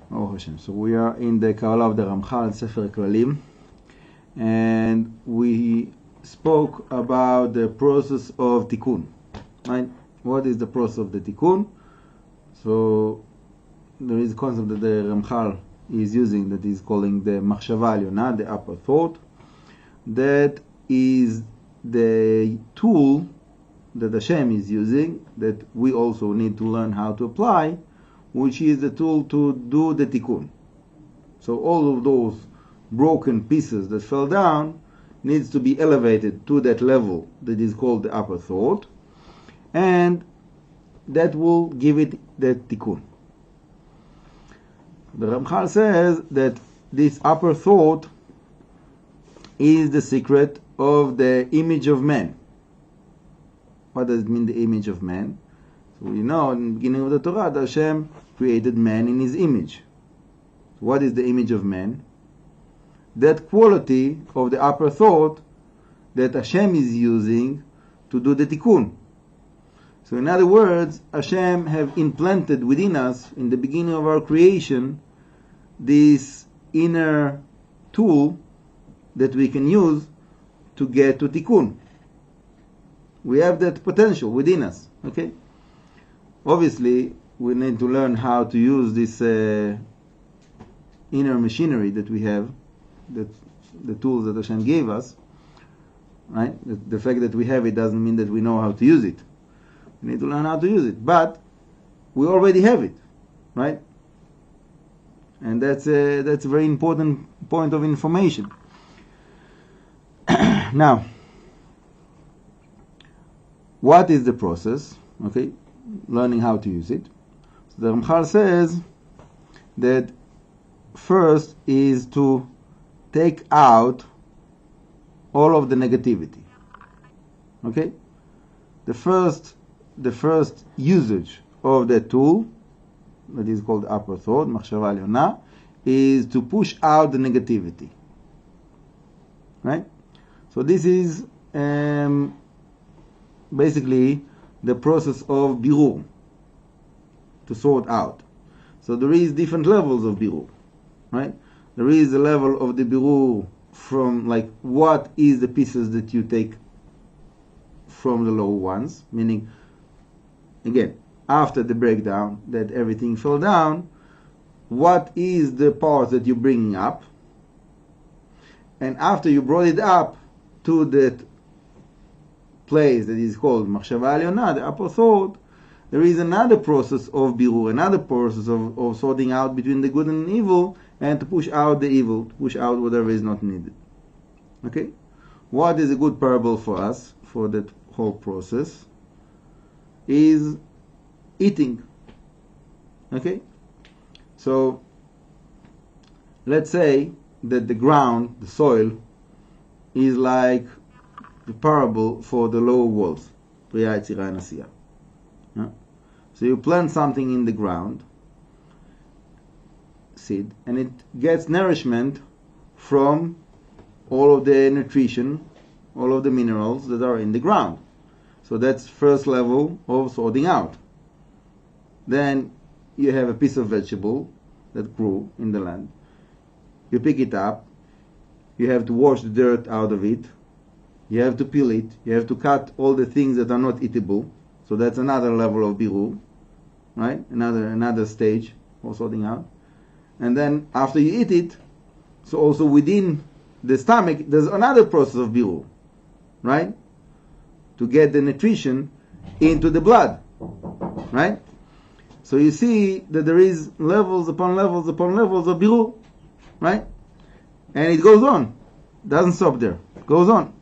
So we are in the Kabbalah of the Ramchal, Sefer Klalim, and we spoke about the process of tikkun. Right? What is the process of the tikkun? So there is a concept that the Ramchal is using that is calling the machshava alyona, the upper thought. That is the tool that Hashem is using that we also need to learn how to apply, which is the tool to do the tikkun. So all of those broken pieces that fell down needs to be elevated to that level that is called the upper thought, and that will give it the tikkun. The Ramchal says that this upper thought is the secret of the image of man. What does it mean, the image of man? So we know in the beginning of the Torah that Hashem created man in his image. So what is the image of man? That quality of the upper thought that Hashem is using to do the tikkun. So in other words, Hashem have implanted within us, in the beginning of our creation, this inner tool that we can use to get to tikkun. We have that potential within us. Okay? Obviously, we need to learn how to use this inner machinery that we have, that the tools that Hashem gave us. Right? The fact that we have it doesn't mean that we know how to use it. We need to learn how to use it, but we already have it, right? And that's a very important point of information. Now, what is the process? Okay, learning how to use it. So the Ramchal says that first is to take out all of the negativity. Okay, the first usage of the tool that is called upper thought, machshava alyona, is to push out the negativity. Right? So this is basically the process of birur, to sort out. So there is different levels of birur, right? There is a level of the birur from like what is the pieces that you take from the lower ones, meaning again, after the breakdown that everything fell down, what is the part that you're bringing up? And after you brought it up to that place that is called machshava alyona, the upper thought, there is another process of birur, another process of sorting out between the good and evil, and to push out the evil, to push out whatever is not needed. Okay? What is a good parable for us, for that whole process, is eating. Okay? So, let's say that the ground, the soil, is like the parable for the lower walls. So you plant something in the ground, seed, and it gets nourishment from all of the nutrition, all of the minerals that are in the ground. So that's first level of sorting out. Then you have a piece of vegetable that grew in the land. You pick it up, you have to wash the dirt out of it, you have to peel it, you have to cut all the things that are not eatable. So that's another level of birur, right? Another stage of sorting out. And then after you eat it, so also within the stomach, there's another process of birur, right? To get the nutrition into the blood, right? So you see that there is levels upon levels upon levels of birur, right? And it goes on. Doesn't stop there. It goes on.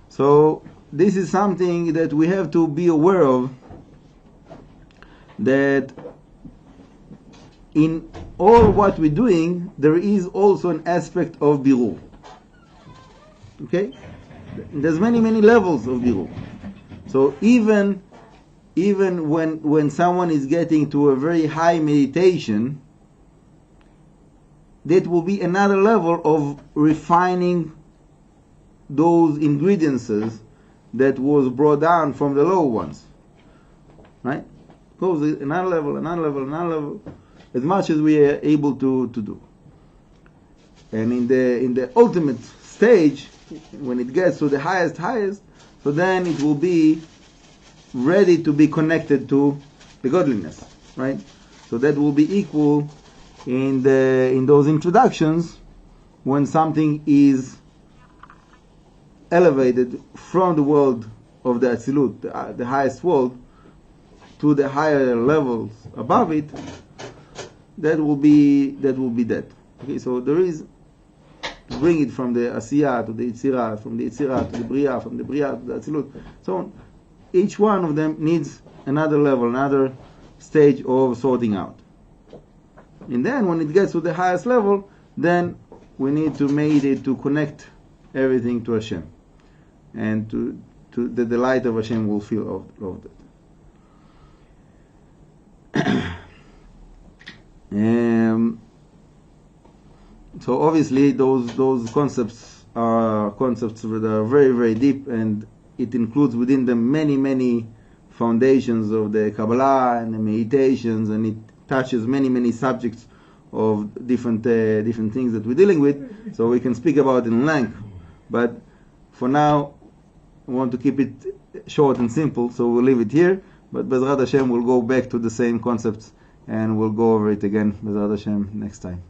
So this is something that we have to be aware of, that in all what we're doing, there is also an aspect of birur. Okay? There's many levels of birur. So even when someone is getting to a very high meditation, that will be another level of refining those ingredients that was brought down from the lower ones. Right? Goes another level, as much as we are able to do. And in the ultimate stage, when it gets to the highest, so then it will be ready to be connected to the godliness, right? So that will be equal in those introductions when something is elevated from the world of the Atzilut, the highest world, to the higher levels above it. That will be that. Okay, so there is, to bring it from the Asiyah to the Yitzirah, from the Yitzirah to the Bria, from the Bria to the Atzilut, so on. Each one of them needs another level, another stage of sorting out. And then when it gets to the highest level, then we need to make it to connect everything to Hashem, and to the light of Hashem will fill all of that. So obviously those concepts are concepts that are very, very deep, and it includes within them many, many foundations of the Kabbalah and the meditations, and it touches many, many subjects of different things that we're dealing with. So we can speak about it in length, but for now I want to keep it short and simple, so we'll leave it here. But Bezrat Hashem will go back to the same concepts, and we'll go over it again, Bezrat Hashem, next time.